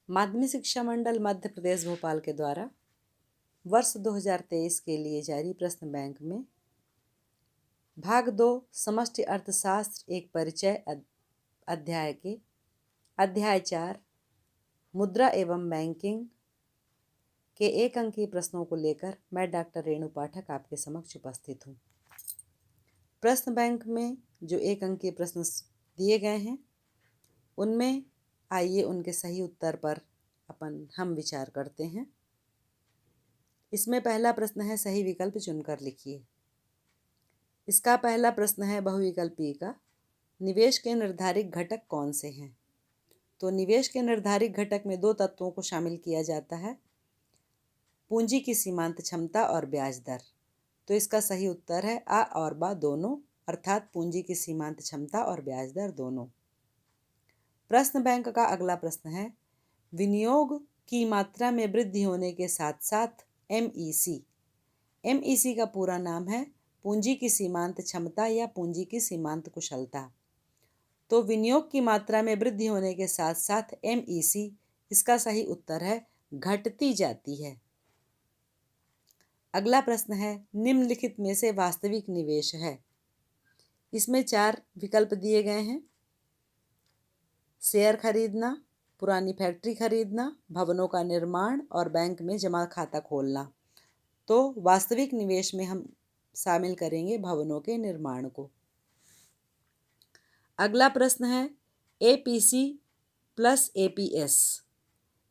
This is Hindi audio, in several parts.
माध्यमिक शिक्षा मंडल मध्य प्रदेश भोपाल के द्वारा वर्ष 2023 के लिए जारी प्रश्न बैंक में भाग 2 समष्टि अर्थशास्त्र एक परिचय अध्याय के अध्याय 4 मुद्रा एवं बैंकिंग के एक अंकीय प्रश्नों को लेकर मैं डॉक्टर रेणु पाठक आपके समक्ष उपस्थित हूँ। प्रश्न बैंक में जो एक अंकीय प्रश्न दिए गए हैं उनमें आइए उनके सही उत्तर पर हम विचार करते हैं। इसमें पहला प्रश्न है सही विकल्प चुनकर लिखिए। इसका पहला प्रश्न है बहुविकल्पीय का निवेश के निर्धारित घटक कौन से हैं। तो निवेश के निर्धारित घटक में दो तत्वों को शामिल किया जाता है, पूंजी की सीमांत क्षमता और ब्याज दर। तो इसका सही उत्तर है आ और बा दोनों, अर्थात पूंजी की सीमांत क्षमता और ब्याज दर दोनों। प्रश्न बैंक का अगला प्रश्न है विनियोग की मात्रा में वृद्धि होने के साथ साथ एमईसी का पूरा नाम है पूंजी की सीमांत क्षमता या पूंजी की सीमांत कुशलता। तो विनियोग की मात्रा में वृद्धि होने के साथ साथ एमईसी, इसका सही उत्तर है घटती जाती है। अगला प्रश्न है निम्नलिखित में से वास्तविक निवेश है। इसमें 4 विकल्प दिए गए हैं, शेयर खरीदना, पुरानी फैक्ट्री खरीदना, भवनों का निर्माण और बैंक में जमा खाता खोलना। तो वास्तविक निवेश में हम शामिल करेंगे भवनों के निर्माण को। अगला प्रश्न है एपीसी प्लस एपीएस।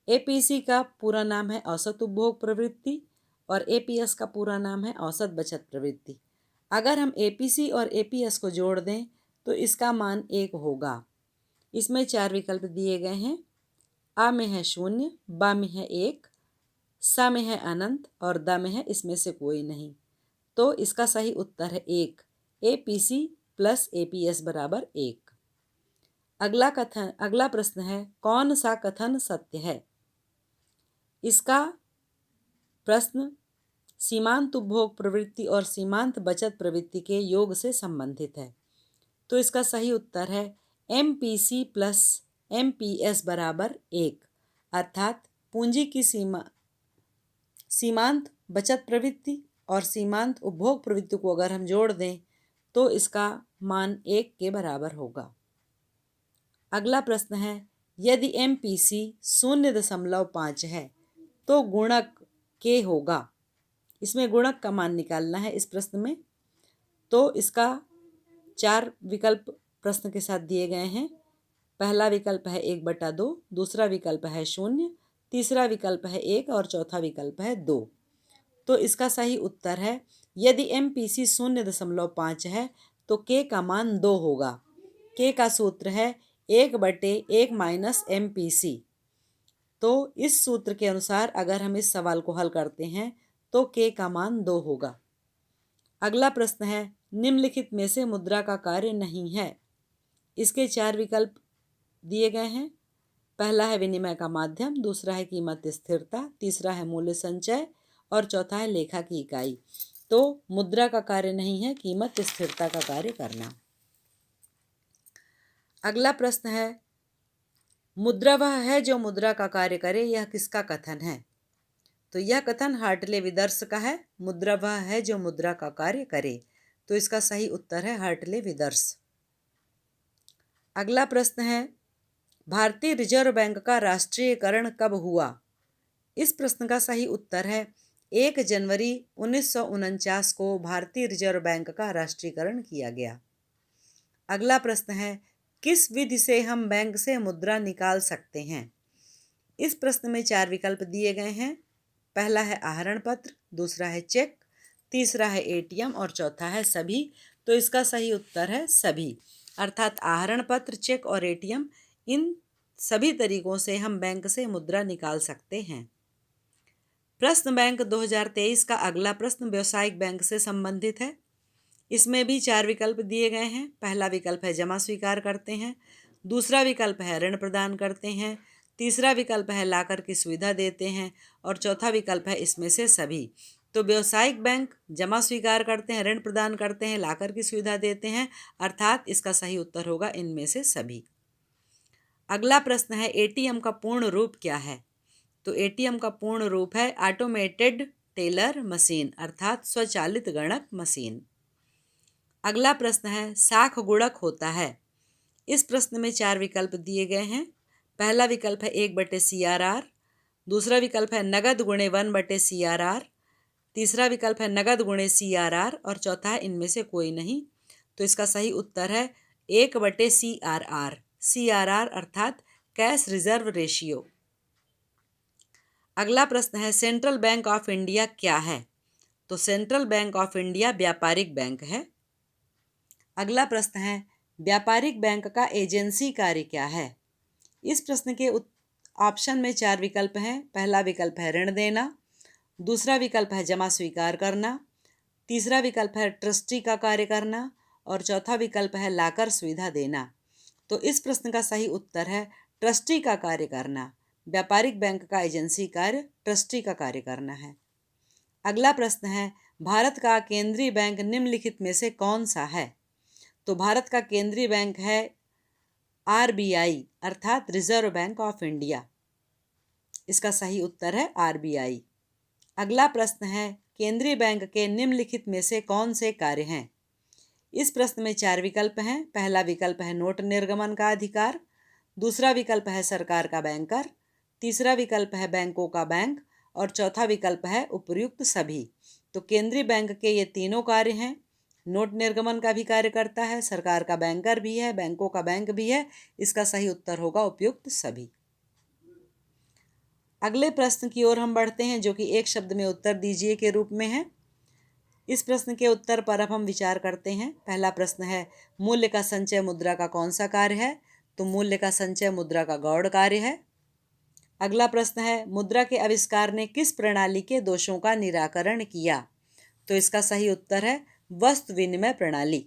एपीसी का पूरा नाम है औसत उपभोग प्रवृत्ति और एपीएस का पूरा नाम है औसत बचत प्रवृत्ति। अगर हम एपीसी और एपीएस को जोड़ दें तो इसका मान 1 होगा। इसमें 4 विकल्प दिए गए हैं, आ में है 0, बा में है 1, सा में है अनंत और दा में है इसमें से कोई नहीं। तो इसका सही उत्तर है 1, एपीसी प्लस एपीएस बराबर 1। अगला प्रश्न है कौन सा कथन सत्य है। इसका प्रश्न सीमांत उपभोग प्रवृत्ति और सीमांत बचत प्रवृत्ति के योग से संबंधित है। तो इसका सही उत्तर है एमपीसी प्लस एमपीएस बराबर 1, अर्थात पूंजी की सीमांत बचत प्रवृत्ति और सीमांत उपभोग प्रवृत्ति को अगर हम जोड़ दें तो इसका मान 1 के बराबर होगा। अगला प्रश्न है यदि एमपीसी 0.5 है तो गुणक के होगा। इसमें गुणक का मान निकालना है इस प्रश्न में। तो इसका 4 विकल्प प्रश्न के साथ दिए गए हैं। पहला विकल्प है 1/2, दूसरा विकल्प है 0, तीसरा विकल्प है 1 और चौथा विकल्प है 2। तो इसका सही उत्तर है यदि एमपीसी 0.5 है तो के का मान 2 होगा। के का सूत्र है 1/1 माइनस एमपीसी। तो इस सूत्र के अनुसार अगर हम इस सवाल को हल करते हैं तो के का मान 2 होगा। अगला प्रश्न है निम्नलिखित में से मुद्रा का कार्य नहीं है। इसके 4 विकल्प दिए गए हैं। पहला है विनिमय का माध्यम, दूसरा है कीमत स्थिरता, तीसरा है मूल्य संचय और चौथा है लेखा की इकाई। तो मुद्रा का कार्य नहीं है कीमत स्थिरता का कार्य करना। अगला प्रश्न है मुद्रा वह है जो मुद्रा का कार्य करे, यह किसका कथन है। तो यह कथन हार्टले विदर्स का है, मुद्रा वह है जो मुद्रा का कार्य करे। तो इसका सही उत्तर है हार्टले विदर्स। अगला प्रश्न है भारतीय रिजर्व बैंक का राष्ट्रीयकरण कब हुआ। इस प्रश्न का सही उत्तर है 1 जनवरी 1949 को भारतीय रिजर्व बैंक का राष्ट्रीयकरण किया गया। अगला प्रश्न है किस विधि से हम बैंक से मुद्रा निकाल सकते हैं। इस प्रश्न में 4 विकल्प दिए गए हैं। पहला है आहरण पत्र, दूसरा है चेक, तीसरा है एटीएम और चौथा है सभी। तो इसका सही उत्तर है सभी, अर्थात आहरण पत्र, चेक और एटीएम, इन सभी तरीकों से हम बैंक से मुद्रा निकाल सकते हैं। प्रश्न बैंक 2023 का अगला प्रश्न व्यावसायिक बैंक से संबंधित है। इसमें भी 4 विकल्प दिए गए हैं। पहला विकल्प है जमा स्वीकार करते हैं, दूसरा विकल्प है ऋण प्रदान करते हैं, तीसरा विकल्प है लाकर की सुविधा देते हैं और चौथा विकल्प है इसमें से सभी। तो व्यावसायिक बैंक जमा स्वीकार करते हैं, ऋण प्रदान करते हैं, लाकर की सुविधा देते हैं, अर्थात इसका सही उत्तर होगा इनमें से सभी। अगला प्रश्न है एटीएम का पूर्ण रूप क्या है? तो एटीएम का पूर्ण रूप है ऑटोमेटेड टेलर मशीन अर्थात स्वचालित गणक मशीन। अगला प्रश्न है साख गुणक होता है। इस प्रश्न में 4 विकल्प दिए गए हैं। पहला विकल्प है 1/CRR, दूसरा विकल्प है नगद गुणे 1/CRR, तीसरा विकल्प है नगद गुणे CRR और चौथा है इनमें से कोई नहीं। तो इसका सही उत्तर है 1/CRR। CRR अर्थात कैश रिजर्व रेशियो। अगला प्रश्न है सेंट्रल बैंक ऑफ इंडिया क्या है? तो सेंट्रल बैंक ऑफ इंडिया व्यापारिक बैंक है। अगला प्रश्न है व्यापारिक बैंक का एजेंसी कार्य क्या है? इस प्रश्न के ऑप्शन में 4 विकल्प हैं। पहला विकल्प है ऋण देना, दूसरा विकल्प है जमा स्वीकार करना, तीसरा विकल्प है ट्रस्टी का कार्य करना और चौथा विकल्प है लाकर सुविधा देना। तो इस प्रश्न का सही उत्तर है ट्रस्टी का कार्य करना। व्यापारिक बैंक का एजेंसी कार्य ट्रस्टी का कार्य करना है। अगला प्रश्न है भारत का केंद्रीय बैंक निम्नलिखित में से कौन सा है? तो भारत का केंद्रीय बैंक है RBI अर्थात रिजर्व बैंक ऑफ इंडिया। इसका सही उत्तर है RBI। अगला प्रश्न है केंद्रीय बैंक के निम्नलिखित में से कौन से कार्य हैं? इस प्रश्न में 4 विकल्प हैं। पहला विकल्प है नोट निर्गमन का अधिकार, दूसरा विकल्प है सरकार का बैंकर, तीसरा विकल्प है बैंकों का बैंक और चौथा विकल्प है उपर्युक्त सभी। तो केंद्रीय बैंक के ये तीनों कार्य हैं। नोट निर्गमन का भी कार्य करता है, सरकार का बैंकर भी है, बैंकों का बैंक भी है। इसका सही उत्तर होगा उपयुक्त सभी। अगले प्रश्न की ओर हम बढ़ते हैं जो कि एक शब्द में उत्तर दीजिए के रूप में है। इस प्रश्न के उत्तर पर अब हम विचार करते हैं। पहला प्रश्न है मूल्य का संचय मुद्रा का कौन सा कार्य है? तो मूल्य का संचय मुद्रा का गौण कार्य है। अगला प्रश्न है मुद्रा के आविष्कार ने किस प्रणाली के दोषों का निराकरण किया? तो इसका सही उत्तर है वस्तु विनिमय प्रणाली।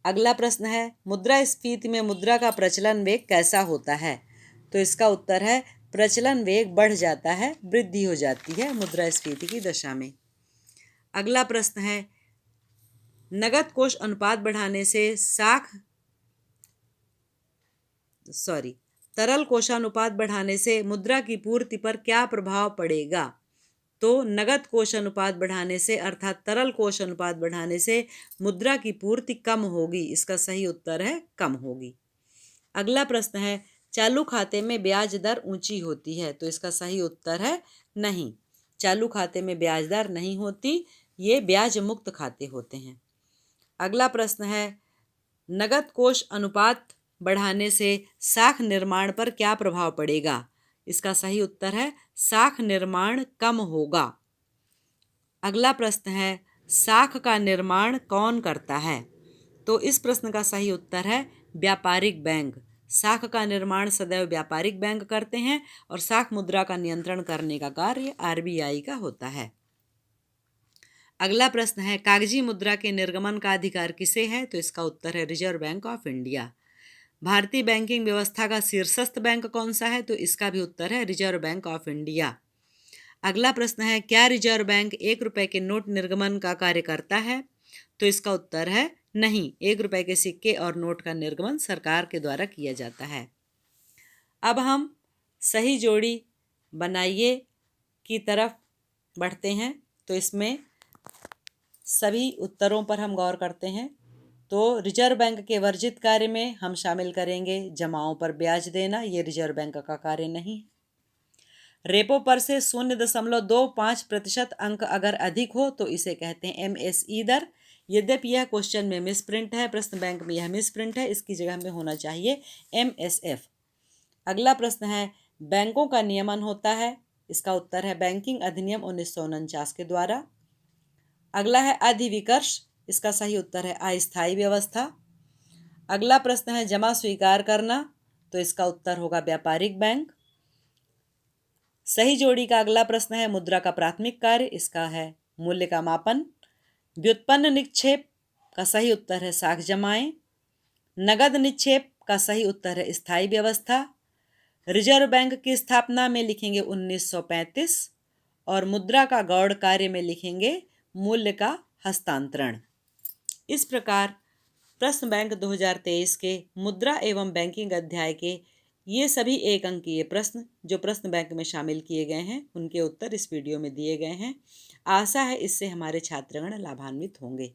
अगला प्रश्न है मुद्रास्फीति में मुद्रा का प्रचलन वेग कैसा होता है? तो इसका उत्तर है प्रचलन वेग बढ़ जाता है, वृद्धि हो जाती है मुद्रास्फीति की दशा में। अगला प्रश्न है नगद कोष अनुपात बढ़ाने से तरल कोषानुपात बढ़ाने से मुद्रा की पूर्ति पर क्या प्रभाव पड़ेगा? तो नगद कोष अनुपात बढ़ाने से अर्थात तरल कोष अनुपात बढ़ाने से मुद्रा की पूर्ति कम होगी। इसका सही उत्तर है कम होगी। अगला प्रश्न है चालू खाते में ब्याज दर ऊंची होती है? तो इसका सही उत्तर है नहीं, चालू खाते में ब्याज दर नहीं होती, ये ब्याज मुक्त खाते होते हैं। अगला प्रश्न है नगद कोष अनुपात बढ़ाने से साख निर्माण पर क्या प्रभाव पड़ेगा? इसका सही उत्तर है साख निर्माण कम होगा। अगला प्रश्न है साख का निर्माण कौन करता है? तो इस प्रश्न का सही उत्तर है व्यापारिक बैंक। साख का निर्माण सदैव व्यापारिक बैंक करते हैं और साख मुद्रा का नियंत्रण करने का कार्य RBI का होता है। अगला प्रश्न है कागजी मुद्रा के निर्गमन का अधिकार किसे है? तो इसका उत्तर है रिजर्व बैंक ऑफ इंडिया। भारतीय बैंकिंग व्यवस्था का शीर्षस्थ बैंक कौन सा है? तो इसका भी उत्तर है रिजर्व बैंक ऑफ इंडिया। अगला प्रश्न है क्या रिजर्व बैंक 1 रुपए के नोट निर्गमन का कार्य करता है? तो इसका उत्तर है नहीं, 1 रुपए के सिक्के और नोट का निर्गमन सरकार के द्वारा किया जाता है। अब हम सही जोड़ी बनाइए की तरफ बढ़ते हैं। तो इसमें सभी उत्तरों पर हम गौर करते हैं। तो रिजर्व बैंक के वर्जित कार्य में हम शामिल करेंगे जमाओं पर ब्याज देना, ये रिजर्व बैंक का कार्य नहीं। रेपो पर से 0.25% अंक अगर अधिक हो तो इसे कहते हैं MSE दर। यद्यपि यह क्वेश्चन में मिस प्रिंट है, प्रश्न बैंक में यह मिस प्रिंट है, इसकी जगह में होना चाहिए MSF। अगला प्रश्न है बैंकों का नियमन होता है? इसका उत्तर है बैंकिंग अधिनियम 1949 के द्वारा। अगला है अधिविकर्ष, इसका सही उत्तर है अस्थायी व्यवस्था। अगला प्रश्न है जमा स्वीकार करना, तो इसका उत्तर होगा व्यापारिक बैंक। सही जोड़ी का अगला प्रश्न है मुद्रा का प्राथमिक कार्य, इसका है मूल्य का मापन। व्युत्पन्न निक्षेप का सही उत्तर है साख जमाएं। नगद निक्षेप का सही उत्तर है स्थायी व्यवस्था। रिजर्व बैंक की स्थापना में लिखेंगे 1935 और मुद्रा का गौण कार्य में लिखेंगे मूल्य का हस्तांतरण। इस प्रकार प्रश्न बैंक 2023 के मुद्रा एवं बैंकिंग अध्याय के ये सभी 1 अंकीय प्रश्न जो प्रश्न बैंक में शामिल किए गए हैं उनके उत्तर इस वीडियो में दिए गए हैं। आशा है इससे हमारे छात्रगण लाभान्वित होंगे।